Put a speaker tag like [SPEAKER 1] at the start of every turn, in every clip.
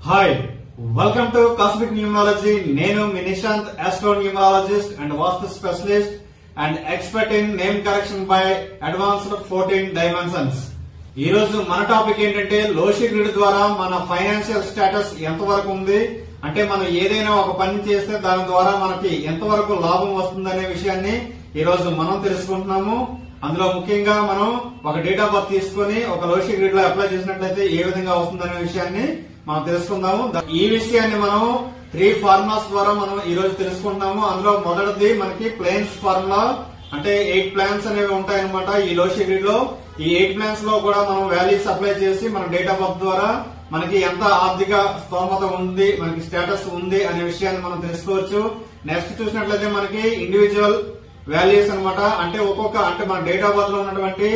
[SPEAKER 1] Hi, welcome to cosmic numerology. నేను మీ Nishant, astro numerologist and vastu specialist and expert in name correction by advanced 14 dimensions. ఈ రోజు మన topic ఏంటంటే లోషి గ్రిడ్ ద్వారా మన ఫైనాన్షియల్ స్టేటస్ ఎంతవరకు ఉంది, అంటే మనం ఏదైనా ఒక పని చేస్తే దాని ద్వారా మనకి ఎంతవరకు లాభం వస్తుందనే విషయాన్ని ఈ రోజు మనం తెలుసుకుంటున్నాము. అందులో ముఖ్యంగా మనం ఒక డేట్ ఆఫ్ బర్త్ తీసుకుని ఒక లోషి గ్రిడ్ లో అప్లై చేసినట్లయితే ఏ విధంగా వస్తుందనే విషయాన్ని మనం తెలుసుకుందాము. ఈ విషయాన్ని మనం 3 ఫార్ములాస్ ద్వారా మనం ఈ రోజు తెలుసుకుంటున్నాము. అందులో మొదటిది మనకి ప్లేన్స్ ఫార్ములా, అంటే 8 ప్లాన్స్ అనేవి ఉంటాయన్నమాట ఈ లోషి గ్రిడ్ లో. ఈ 8 ప్లాన్స్ లో కూడా మనం వాల్యూస్ అప్లై చేసి మన డేట్ ఆఫ్ బర్త్ ద్వారా మనకి ఎంత ఆర్థిక స్తోమత ఉంది, మనకి స్టేటస్ ఉంది అనే విషయాన్ని మనం తెలుసుకోవచ్చు. నెక్స్ట్ చూసినట్లయితే మనకి ఇండివిజువల్ వాల్యూస్ అనమాట, అంటే మన డేట్ ఆఫ్ బర్త్ లో ఉన్నటువంటి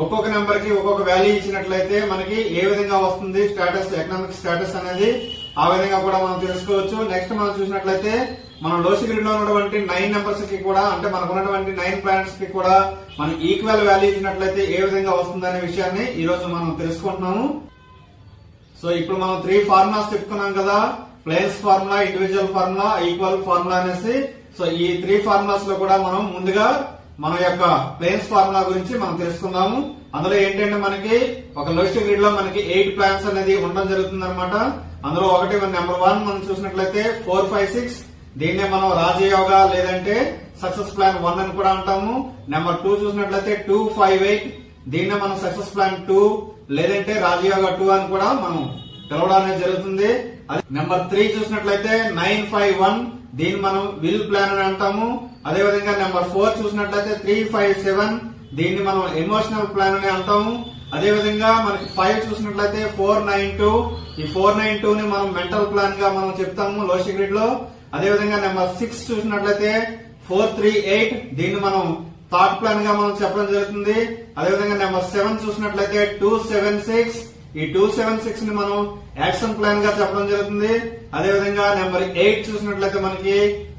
[SPEAKER 1] ఒక్కొక్క నెంబర్ కి ఒక్కొక్క వాల్యూ ఇచ్చినట్లయితే మనకి ఏ విధంగా వస్తుంది స్టేటస్, ఎకనామిక్ స్టేటస్ అనేది, ఆ విధంగా కూడా మనం తెలుసుకోవచ్చు. నెక్స్ట్ మనం చూసినట్లయితే మనం లోషి గ్రిడ్ లో ఉన్నటువంటి 9 నెంబర్స్ కి కూడా, అంటే మనకు ఉన్నటువంటి 9 ప్లానెట్స్ కి కూడా మనం ఈక్వల్ వాల్యూ ఇచ్చినట్లయితే ఏ విధంగా వస్తుందనే విషయాన్ని ఈ రోజు మనం తెలుసుకుంటున్నాము. సో ఇప్పుడు మనం 3 ఫార్ములాస్ చెప్పుకున్నాం కదా, planes formula, individual formula, equal formula అనేసి. సో ఈ 3 ఫార్ములాస్ లో కూడా మనం ముందుగా మన యొక్క ప్లేన్స్ ఫార్ములా గురించి మనం తెలుసుకుందాము. అందులో ఏంటంటే మనకి ఒక లోషి గ్రిడ్ లో మనకి 8 ప్లాన్స్ అనేది ఉండడం జరుగుతుంది అనమాట. అందులో ఒకటి నెంబర్ 1 మనం చూసినట్లయితే 4, 5, 6, దీన్నే మనం రాజయోగ లేదంటే సక్సెస్ ప్లాన్ 1 అని కూడా అంటాము. నెంబర్ 2 చూసినట్లయితే 2, 5, 8, దీన్నే మనం సక్సెస్ ప్లాన్ 2 లేదంటే రాజయోగ 2 అని కూడా మనం పిలవడం అనేది జరుగుతుంది. అదే నెంబర్ 3 చూసినట్లయితే 9, 5, 1, దీన్ని మనం విల్ ప్లాన్ అని అంటాము. అదేవిధంగా నెంబర్ 4 చూసినట్లయితే 3, 5, 7, దీన్ని మనం ఎమోషనల్ ప్లాన్ అని అంటాము. అదేవిధంగా మనకి 5 చూసినట్లయితే 4, 9, 2, ఈ 4, 9, 2 ని మనం మెంటల్ ప్లాన్ గా మనం చెప్తాము లోషి గ్రిడ్ లో. అదేవిధంగా నెంబర్ 6 చూసినట్లయితే 4, 3, 8, దీన్ని మనం థాట్ ప్లాన్ గా మనం చెప్పడం జరుగుతుంది. అదేవిధంగా నెంబర్ 7 చూసినట్లయితే 2, 7, 6, ఈ 2, 7, 6 ని మనం యాక్షన్ ప్లాన్ గా చెప్పడం జరుగుతుంది. అదేవిధంగా నెంబర్ 8 చూసినట్లయితే మనకి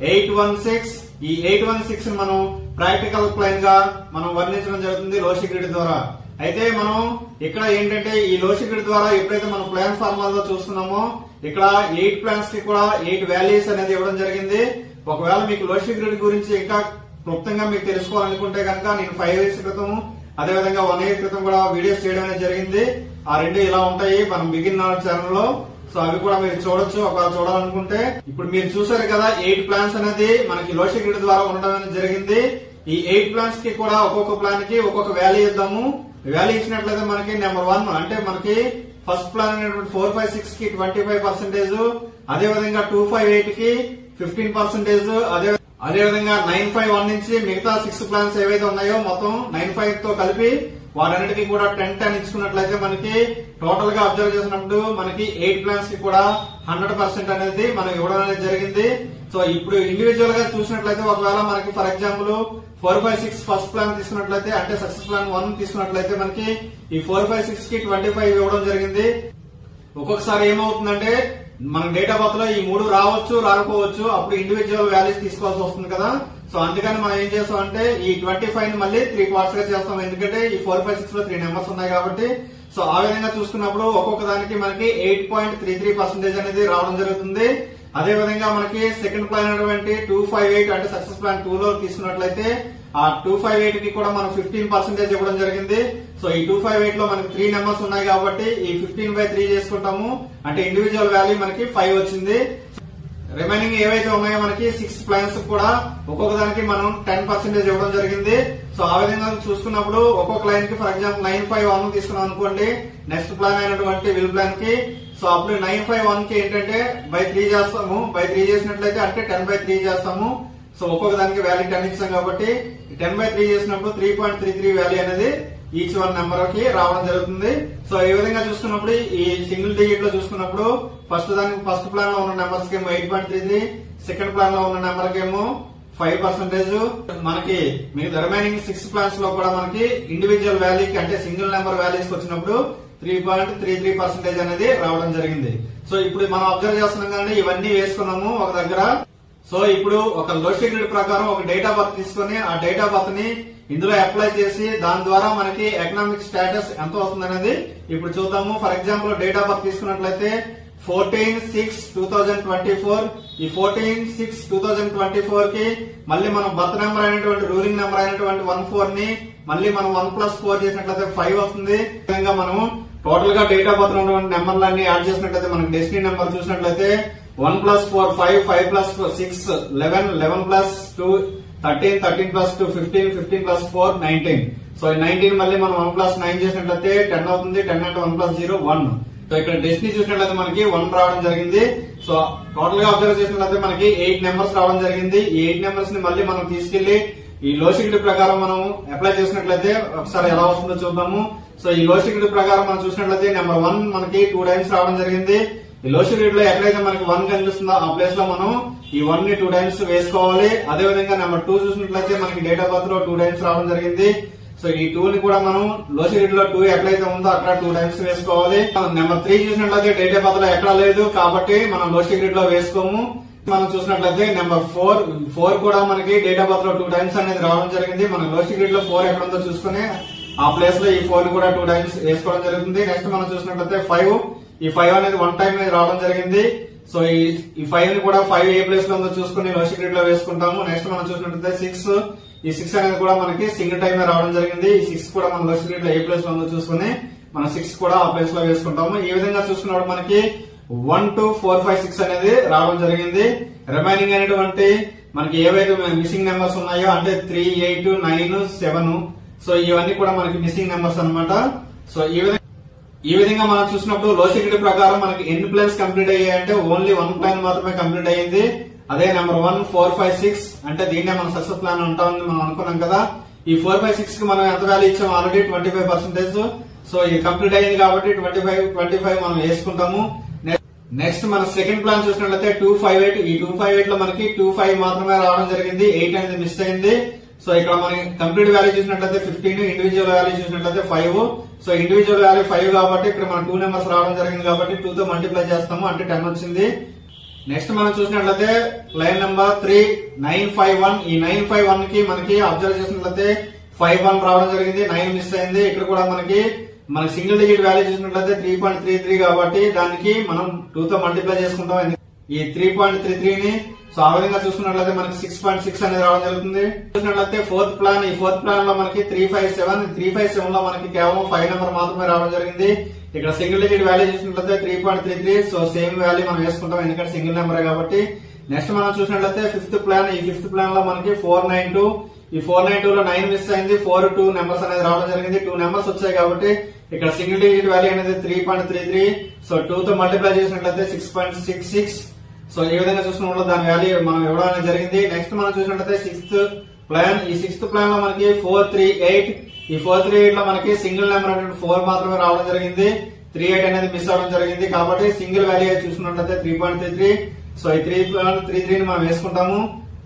[SPEAKER 1] 8, 1, 6, ఈ 8, 1, 6 ని మనం ప్రాక్టికల్ ప్లాన్ గా మనం వర్ణించడం జరుగుతుంది లోషి గ్రిడ్ ద్వారా. అయితే మనం ఇక్కడ ఏంటంటే ఈ లోషి గ్రిడ్ ద్వారా ఎప్పుడైతే మనం ప్లాన్ ఫార్ములాలో చూస్తున్నామో ఇక్కడ 8 ప్లాన్స్ కి కూడా 8 వాల్యూస్ అనేది ఇవ్వడం జరిగింది. ఒకవేళ మీకు లోషి గ్రిడ్ గురించి ఇంకా క్లుప్తంగా మీకు తెలుసుకోవాలనుకుంటే కనుక నేను 5 ఇయర్స్ క్రితం అదేవిధంగా 1 ఇయర్ క్రితం కూడా వీడియోస్ చేయడం అనేది జరిగింది. ఆ 2 ఇలా ఉంటాయి మనం బిగిన్ ఛానల్ లో. సో అవి కూడా మీరు చూడొచ్చు ఒకవేళ చూడాలనుకుంటే. ఇప్పుడు మీరు చూసారు కదా 8 ప్లాన్స్ అనేది మనకి లోషి గ్రిడ్ ద్వారా ఉండడం అనేది జరిగింది. ఈ 8 ప్లాన్స్ కి కూడా ఒక్కొక్క ప్లాన్ కి ఒక్కొక్క వాల్యూ ఇద్దాము. వాల్యూ ఇచ్చినట్లయితే మనకి నెంబర్ 1 అంటే మనకి ఫస్ట్ ప్లాన్ అనేటువంటి 4, 5, 6 కి 25%, అదేవిధంగా 2, 5, 8 కి 15%, అదేవిధంగా 9, 5, 1 నుంచి మిగతా 6 ప్లాన్స్ ఏవైతే ఉన్నాయో మొత్తం 9, 5 తో కలిపి వాటన్నిటికీ కూడా 10, 10 ఇచ్చుకున్నట్లయితే మనకి టోటల్ గా అబ్జర్వ్ చేసినప్పుడు మనకి 8 ప్లాన్స్ కి కూడా 100% అనేది మనకి ఇవ్వడం అనేది జరిగింది. సో ఇప్పుడు ఇండివిజువల్ గా చూసినట్లయితే ఒకవేళ మనకి ఫర్ ఎగ్జాంపుల్ 4, 5, 6 ఫస్ట్ ప్లాన్ తీసుకున్నట్లయితే అంటే సక్సెస్ ప్లాన్ 1 తీసుకున్నట్లయితే మనకి ఈ 4, 5, 6 కి 25 ఇవ్వడం జరిగింది. ఒక్కొక్కసారి ఏమవుతుందంటే మన డేట్ ఆఫ్ బర్త్ లో ఈ 3 రావచ్చు రాకపోవచ్చు, అప్పుడు ఇండివిజువల్ వాల్యూస్ తీసుకోవాల్సి వస్తుంది కదా. సో అందుకని మనం ఏం చేస్తామంటే ఈ 25 ని మళ్ళీ 3 పార్ట్స్ గా చేస్తాం, ఎందుకంటే ఈ 4, 5, 6 లో 3 నెంబర్స్ ఉన్నాయి కాబట్టి. సో ఆ విధంగా చూసుకున్నప్పుడు ఒక్కొక్క దానికి మనకి 8.33% అనేది రావడం జరుగుతుంది. అదే విధంగా మనకి సెకండ్ ప్లాన్ అయినటువంటి 2, 5, 8 అంటే సక్సెస్ ప్లాన్ 2 లో తీసుకున్నట్లయితే ఆ 2, 5, 8 కి కూడా మనం 15% ఇవ్వడం జరిగింది. సో ఈ 2, 5, 8 లో మనకి 3 నెంబర్స్ ఉన్నాయి కాబట్టి ఈ 15/3 చేసుకుంటాము, అంటే ఇండివిజువల్ వాల్యూ మనకి 5 వచ్చింది. రిమైనింగ్ ఏవైతే ఉన్నాయో మనకి 6 ప్లాన్స్ కూడా ఒక్కొక్క దానికి మనం 10% ఇవ్వడం జరిగింది. సో ఆ విధంగా చూసుకున్నప్పుడు ఒక్కొక్క లైన్ కి ఫర్ ఎగ్జాంపుల్ 9, 5, 1 తీసుకున్నాం అనుకోండి, నెక్స్ట్ ప్లాన్ అయినటువంటి విల్ ప్లాన్ కి. సో అప్పుడు 9, 5, 1 కి ఏంటంటే బై 3 చేస్తాము, బై 3 చేసినట్లయితే అంటే 10/3 చేస్తాము. సో ఒక్కొక్క దానికి వాల్యూ 10 ఇచ్చాం కాబట్టి 10/3 చేసినప్పుడు 3.33 వాల్యూ అనేది ఈచ్ వన్ నెంబర్ కి రావడం జరుగుతుంది. సో ఈ విధంగా చూసుకున్నప్పుడు ఈ సింగిల్ డిజిట్ లో చూసుకున్నప్పుడు ఫస్ట్ ప్లాన్ లో ఉన్న నెంబర్స్ కి 8.33, సెకండ్ ప్లాన్ లో ఉన్న నెంబర్ కి 5%. మనకి మిగతా రిమైనింగ్ 6 ప్లాన్స్ లో కూడా మనకి ఇండివిజువల్ వాల్యూకి అంటే సింగిల్ నెంబర్ వాల్యూస్ కి వచ్చినప్పుడు 3.33% అనేది రావడం జరిగింది. సో ఇప్పుడు మనం అబ్జర్వ్ చేస్తున్నాం కానీ ఇవన్నీ వేసుకున్నాము ఒక దగ్గర. సో ఇప్పుడు ఒక లోషి గ్రిడ్ ప్రకారం ఒక డేట్ ఆఫ్ బర్త్ తీసుకుని ఆ డేట్ ఆఫ్ బర్త్ ని ఇందులో అప్లై చేసి దాని ద్వారా మనకి ఎకనామిక్ స్టేటస్ ఎంత వస్తుంది అనేది ఇప్పుడు చూద్దాము. For example date of birth తీసుకున్నట్లయితే 14/6/2024 ఈ 14/6/2024 కి మళ్ళీ మనం బర్త్ నెంబర్ అయినటువంటి రూలింగ్ నెంబర్ అయినటువంటి 14 ని మళ్ళీ మనం 1+4 చేసినట్లయితే 5 వస్తుంది. విధంగా మనము టోటల్ గా డేట్ ఆఫ్ బర్త్ ఉన్నటువంటి నెంబర్లన్నీ యాడ్ చేసినట్లయితే మనకి డెస్టినీ నెంబర్ చూసినట్లయితే 1+4 5, 5+4 6, 11, 11+2 13, 13+2 15, 15+4 19. సో ఈ 19 మళ్ళీ మనం 1+9 చేసినట్లయితే 10 అవుతుంది. 10 అంటే 1+0 1. సో ఇక్కడ డెస్టినీ చూసినట్లయితే మనకి 1 రావడం జరిగింది. సో టోటల్ గా అబ్జర్వ్ చేసినట్లయితే మనకి 8 నెంబర్స్ రావడం జరిగింది. ఈ 8 నెంబర్స్ ని మళ్ళీ మనం తీసుకెళ్లి ఈ లోసిగిడి ప్రకారం మనం అప్లై చేసినట్లయితే ఒకసారి ఎలా వస్తుందో చూద్దాము. సో ఈ లోసిగిడి ప్రకారం మనం చూసినట్లయితే నెంబర్ 1 మనకి 2 టైమ్స్ రావడం జరిగింది. ఈ లోసిగిడి లో ఎక్కడైతే మనకి 1 కనిపిస్తుందో ఆ ప్లేస్ లో మనం ఈ 1 ని 2 టైమ్స్ వేసుకోవాలి. అదే విధంగా నెంబర్ 2 చూసినట్లయితే మనకి డేట్ ఆఫ్ బర్త్ లో 2 టైమ్స్ రావడం జరిగింది. సో ఈ 2 ని కూడా మనం లోసిగిడి లో 2 ఎక్కడైతే ఉందో అక్కడ 2 టైమ్స్ వేసుకోవాలి. నెంబర్ 3 చూసినట్లయితే డేట్ ఆఫ్ బర్త్ లో ఎక్కడ లేదు కాబట్టి మనం లోసిగిడి లో వేసుకోము. మనం చూసినట్లయితే నెంబర్ 4 కూడా మనకి డేట్ ఆఫ్ బర్త్ లో 2 టైమ్స్ అనేది రావడం జరిగింది. మనం లోసిగిడి లో 4 ఎక్కడ ఉందో చూసుకుని ఆ ప్లేస్ లో ఈ 4 ని కూడా 2 టైమ్స్ వేసుకోవడం జరుగుతుంది. నెక్స్ట్ మనం చూసినట్లయితే 5 ఈ 5 అనేది 1 టైం అనేది రావడం జరిగింది. సో ఈ 5 ని కూడా 5 ఏ ప్లేస్ లో ఉందో చూసుకుని లోసిగిడి లో వేసుకుంటాము. నెక్స్ట్ మనం చూసినట్లయితే 6 ఈ 6 అనేది కూడా మనకి సింగిల్ టైం రావడం జరిగింది. ఈ 6 కూడా మన లోసిగిడి లో ఏ ప్లేస్ లో ఉందో చూసుకుని మనం 6 కూడా ఆ ప్లేస్ లో వేసుకుంటాము. ఈ విధంగా చూసుకున్నప్పుడు మనకి 1, 2, 4, 5, 6 అనేది రావడం జరిగింది. రిమైనింగ్ అయినటువంటి మనకి ఏవైతే మిస్సింగ్ నెంబర్స్ ఉన్నాయో అంటే 3, 8, 9, 7 సో ఇవన్నీ కూడా మనకి మిస్సింగ్ నెంబర్స్ అన్నమాట. సో ఈ విధంగా మనం చూసినప్పుడు లోసిగిడి ప్రకారం మనకి ఎన్ని ప్లాన్స్ కంప్లీట్ అయ్యాయంటే ఓన్లీ 1 ప్లాన్ మాత్రమే కంప్లీట్ అయ్యింది. అదే నెంబర్ 1, 4, 5, 6 అంటే దీన్నే మనం సక్సెస్ ప్లాన్ అంటామని మనం అనుకున్నాం కదా. ఈ 4, 5, 6 కి మనం ఎంత వాల్యూ ఇచ్చాము ఆల్రెడీ 25%. సో ఇది కంప్లీట్ అయింది కాబట్టి 25 మనం వేసుకుంటాము. నెక్స్ట్ మన సెకండ్ ప్లాన్ చూసినట్లయితే 258 ఈ 258 లో మనకి 25 మాత్రమే రావడం జరిగింది. 8 అనేది మిస్ అయింది. సో ఇక్కడ మనకి కంప్లీట్ వాల్యూ చూసినట్లయితే 15, ఇండివిజువల్ వాల్యూ చూసినట్లయితే 5. సో ఇండివిజువల్ వాల్యూ 5 కాబట్టి ఇక్కడ మన 2 నెంబర్స్ రావడం జరిగింది కాబట్టి 2 తో మల్టిప్లై చేస్తాము అంటే 10 వచ్చింది. నెక్స్ట్ మనం చూసినట్లయితే లైన్ నెంబర్ 3 951 ఈ 951 కి మనకి అబ్జర్వ్ చేసినట్లయితే 51 రావడం జరిగింది. 9 మిస్ అయింది. ఇక్కడ కూడా మనకి సింగిల్ డిజిట్ వాల్యూ చూసినట్లయితే 3.33 కాబట్టి దానికి మనం 2 తో మల్టిప్లై చేసుకుంటాం. ఈ 3.33 ని సో ఆ విధంగా చూసుకున్నట్లయితే మనకి 6.6 అనేది రావడం జరుగుతుంది. చూసినట్లయితే ఫోర్త్ ప్లాన్ ఈ ఫోర్త్ ప్లాన్ లో మనకి 357 లో మనకి కేవలం 5 నెంబర్ మాత్రమే రావడం జరిగింది. ఇక్కడ సింగిల్ డిజిట్ వాల్యూ చూసినట్లయితే 3.33 సో సేమ్ వాల్యూ మనం వేసుకుంటాం ఎందుకంటే సింగిల్ నెంబర్ కాబట్టి. నెక్స్ట్ మనం చూసినట్లయితే ఫిఫ్త్ ప్లాన్ ఈ ఫిఫ్త్ ప్లాన్ లో మనకి 492 ఈ 492 లో 9 మిస్ అయింది. 4, 2 నెంబర్స్ అనేది రావడం జరిగింది. 2 నెంబర్స్ వచ్చాయి కాబట్టి ఇక్కడ సింగిల్ డిజిట్ వాల్యూ అనేది 3.33 సో 2 తో మల్టిప్లై చేసినట్లయితే 6.66 సో ఈ విధంగా చూసుకున్నప్పుడు దాని వాల్యూ మనం ఇవ్వడం అనేది జరిగింది. నెక్స్ట్ మనం చూసినట్లయితే సిక్స్త్ ప్లాన్ ఈ సిక్స్త్ ప్లాన్ లో మనకి 438 ఈ 438 లో మనకి సింగిల్ నెంబర్ అనేది 4 మాత్రమే రావడం జరిగింది. 38 అనేది మిస్ అవడం జరిగింది కాబట్టి సింగిల్ వాల్యూ చూసుకున్నట్లయితే 3.33 సో ఈ 3.33 ని మనం వేసుకుంటాము.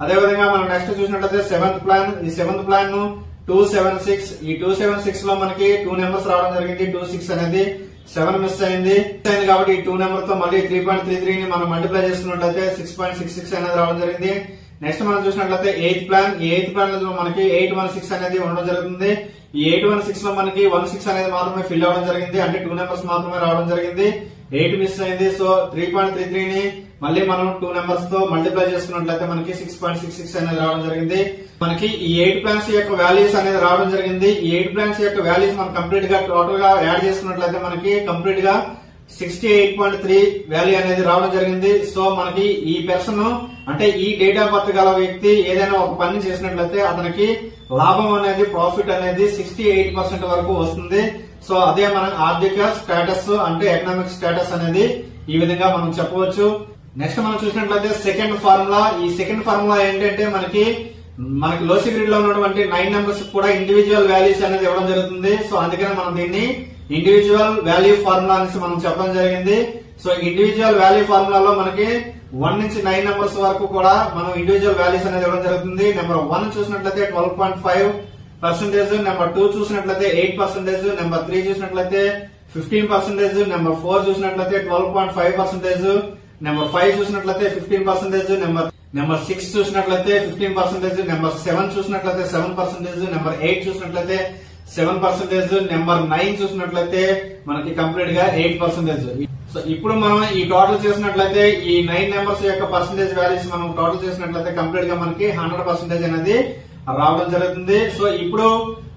[SPEAKER 1] అదే విధంగా మనం నెక్స్ట్ చూసినట్లయితే సెవెంత్ ప్లాన్ ఈ సెవెంత్ ప్లాన్ ను 276 ఈ 276 లో మనకి 2 నెంబర్స్ రావడం జరిగింది. 26 అనేది 7 మిస్ అయింది కాబట్టి ఈ 2 నెంబర్ తో మళ్ళీ 3.33 ని మనం మల్టిప్లై చేసుకున్నట్లయితే 6.66 అనేది రావడం జరిగింది. నెక్స్ట్ మనం చూసినట్లయితే ఎయిత్ ప్లాన్ ఈ ఎయిత్ ప్లాన్ లో మనకి 816 అనేది ఉండడం జరుగుతుంది. ఈ 816 లో మనకి 16 అనేది మాత్రమే ఫిల్ అవడం జరిగింది అంటే 2 నెంబర్స్ మాత్రమే రావడం జరిగింది. 8 మిస్ అయింది సో 3.33 ని మళ్ళీ మనం 2 నెంబర్స్ తో మల్టిప్లై చేసుకున్నట్లయితే మనకి 6.66 అనేది రావడం జరిగింది. మనకి ఈ 8 ప్లాన్స్ యొక్క వాల్యూస్ అనేది రావడం జరిగింది. ఈ 8 ప్లాన్స్ యొక్క వాల్యూస్ మనం కంప్లీట్ గా టోటల్ గా యాడ్ చేసుకున్నట్లయితే మనకి కంప్లీట్ గా 68.3 వాల్యూ అనేది రావడం జరిగింది. సో మనకి ఈ పర్సన్ అంటే ఈ డేట్ ఆఫ్ బర్త్ గల వ్యక్తి ఏదైనా ఒక పని చేసినట్లయితే అతనికి లాభం అనేది ప్రాఫిట్ అనేది 68% వరకు వస్తుంది. సో అదే మన ఆర్థిక స్టేటస్ అంటే ఎకనామిక్ స్టేటస్ అనేది ఈ విధంగా మనం చెప్పవచ్చు. నెక్స్ట్ మనం చూసినట్లయితే సెకండ్ ఫార్ములా ఈ సెకండ్ ఫార్ములా ఏంటంటే మనకి లోసి గ్రిడ్ లో ఉన్నటువంటి 9 నెంబర్స్ కూడా ఇండివిజువల్ వాల్యూస్ అనేది ఇవ్వడం జరుగుతుంది. సో అందుకనే మనం దీన్ని ఇండివిజువల్ వాల్యూ ఫార్ములా అనేసి మనం చెప్పడం జరిగింది. సో ఇండివిజువల్ వాల్యూ ఫార్ములాలో మనకి 1 నుంచి 9 నెంబర్స్ వరకు కూడా మనం ఇండివిజువల్ వాల్యూస్ అనేది ఇవ్వడం జరుగుతుంది. నెంబర్ 1 చూసినట్లయితే 12.5%, నెంబర్ 2 చూసినట్లయితే 8%, నెంబర్ 3 చూసినట్లయితే 15%, నెంబర్ 4 చూసినట్లయితే 12.5%, నెంబర్ 5 చూసినట్లయితే 15%, నెంబర్ 6 చూసినట్లయితే 15%, నెంబర్ 7 చూసినట్లయితే 7%, నెంబర్ 8 చూసినట్లయితే 7%, నెంబర్ 9 చూసినట్లయితే మనకి కంప్లీట్ గా 8%. సో ఇప్పుడు మనం ఈ టోటల్ చేసినట్లయితే ఈ 9 నెంబర్స్ యొక్క పర్సెంటేజ్ వాల్యూస్ మనం టోటల్ చేసినట్లయితే కంప్లీట్ గా మనకి 100% అనేది రావడం జరుగుతుంది. సో ఇప్పుడు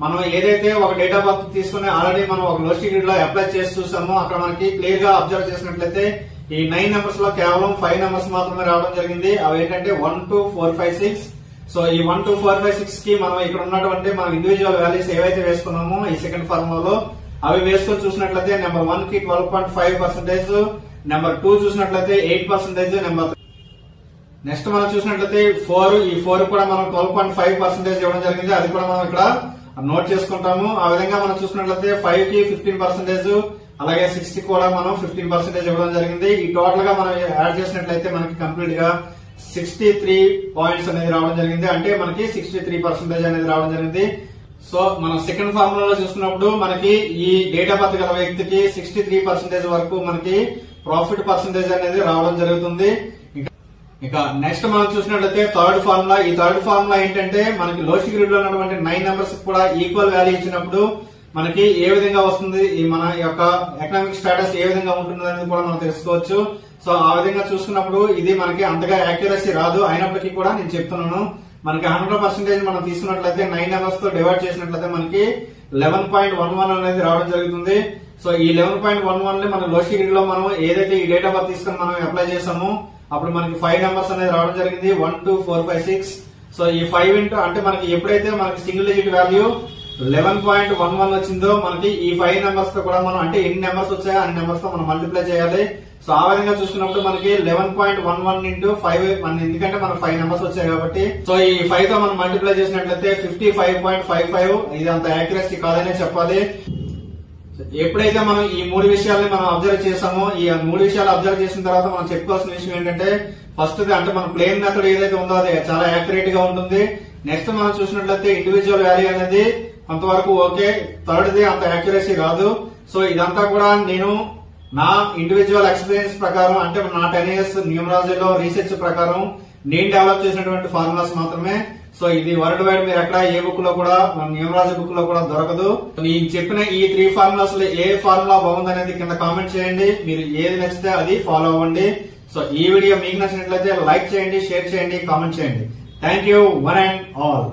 [SPEAKER 1] మనం ఏదైతే ఒక డేట్ ఆఫ్ బర్త్ తీసుకుని ఆల్రెడీ మనం ఒక లోస్టిక్ గ్రిడ్ లో అప్లై చేసి చూసామో అక్కడ మనకి క్లియర్ గా అబ్జర్వ్ చేసినట్లయితే ఈ 9 నెంబర్స్ లో కేవలం 5 నెంబర్స్ మాత్రమే రావడం జరిగింది. అవి ఏంటంటే 1, 2, 4, 5, 6. సో ఈ 1, 2, 4, 5, 6 కి మనం ఇక్కడ ఉన్నటువంటి మనం ఇండివిజువల్ వాల్యూస్ ఏవైతే వేసుకున్నామో ఈ సెకండ్ ఫార్ములాలో అవి వేసుకొని చూసినట్లయితే నెంబర్ 1 కి 12.5%, నెంబర్ 2 చూసినట్లయితే 8%, నెంబర్ నెక్స్ట్ మనం చూసినట్లయితే 4, ఈ 4 కూడా మనం 12.5% ఇవ్వడం జరిగింది. అది కూడా మనం ఇక్కడ నోట్ చేసుకుంటాము. ఆ విధంగా మనం చూసినట్లయితే 5 కి 15%, అలాగే 6 కి కూడా మనం 15% ఇవ్వడం జరిగింది. ఈ టోటల్ గా మనం యాడ్ చేసినట్లయితే మనకి కంప్లీట్ గా 63 పాయింట్స్ అనేది రావడం జరిగింది. అంటే మనకి 63% అనేది రావడం జరిగింది. సో మనం సెకండ్ ఫార్ములాలో చూసుకున్నప్పుడు మనకి ఈ డేట్ ఆఫ్ బర్త్ గల వ్యక్తికి 63% వరకు మనకి ప్రాఫిట్ పర్సెంటేజ్ అనేది రావడం జరుగుతుంది. ఇక నెక్స్ట్ మనం చూసినట్లయితే థర్డ్ ఫార్ములా. ఈ థర్డ్ ఫార్ములా ఏంటంటే మనకి లోస్టిక్ గ్రిడ్ లో ఉన్నటువంటి 9 నెంబర్స్ కూడా ఈక్వల్ వాల్యూ ఇచ్చినప్పుడు మనకి ఏ విధంగా వస్తుంది, ఈ మన యొక్క ఎకనామిక్ స్టేటస్ ఏ విధంగా ఉంటుంది అనేది కూడా మనం తెలుసుకోవచ్చు. సో ఆ విధంగా చూసుకున్నప్పుడు ఇది మనకి అంతగా యాక్యురసీ రాదు. అయినప్పటికీ కూడా నేను చెప్తున్నాను మనకి 100% మనం తీసుకున్నట్లయితే 9 నెంబర్స్ తో డివైడ్ చేసినట్లయితే మనకి 11.11 అనేది రావడం జరుగుతుంది. సో ఈ 11.11 ని మన లోస్టిక్ గ్రిడ్ లో మనం ఏదైతే ఈ డేట్ ఆఫ్ బర్త్ తీసుకుని మనం అప్లై చేసామో అప్పుడు మనకి 5 నెంబర్స్ అనేది రావడం జరిగింది. 1, 2, 4, 5, 6. సో ఈ 5 ఇంటూ అంటే మనకి ఎప్పుడైతే మనకి సింగిల్ డిజిట్ వాల్యూ 11.11 వచ్చిందో మనకి ఈ 5 నెంబర్స్ తో కూడా మనం అంటే ఎన్ని నెంబర్స్ వచ్చాయో అన్ని నెంబర్స్ తో మనం మల్టిప్లై చేయాలి. సో ఆ విధంగా చూసుకున్నప్పుడు మనకి 11.11 ఇంటూ 5 ఎందుకంటే మన 5 నెంబర్స్ వచ్చాయి కాబట్టి సో ఈ 5 తో మనం మల్టిప్లై చేసినట్లయితే 55.55. ఇది అంత యాక్యురసీ కాదనే చెప్పాలి. ఎప్పుడైతే మనం ఈ 3 విషయాల్ని మనం అబ్జర్వ్ చేసామో ఈ 3 విషయాలు అబ్జర్వ్ చేసిన తర్వాత మనం చెప్పుకోవాల్సిన విషయం ఏంటంటే ఫస్ట్ అంటే మన ప్లేన్ మెథడ్ ఏదైతే ఉందో అది చాలా యాక్యురేట్ గా ఉంటుంది. నెక్స్ట్ మనం చూసినట్లయితే ఇండివిజువల్ వాల్యూ అనేది కొంతవరకు ఓకే, థర్డ్ది అంత యాక్యురసీ రాదు. సో ఇదంతా కూడా నేను నా ఇండివిజువల్ ఎక్స్పీరియన్స్ ప్రకారం అంటే నా 10 years న్యూమరాలజీలో రీసెర్చ్ ప్రకారం నేను డెవలప్ చేసినటువంటి ఫార్ములాస్ మాత్రమే. సో ఇది వరల్డ్ వైడ్ మీరు ఎక్కడ ఏ బుక్ లో కూడా న్యూమరాలజీ బుక్ లో కూడా దొరకదు. నేను చెప్పిన ఈ 3 ఫార్ములాస్ లో ఏ ఫార్ములా బాగుంది అనేది కింద కామెంట్ చేయండి. మీరు ఏది నచ్చితే అది ఫాలో అవ్వండి. సో ఈ వీడియో మీకు నచ్చినట్లయితే లైక్ చేయండి, షేర్ చేయండి, కామెంట్ చేయండి. Thank you one and all.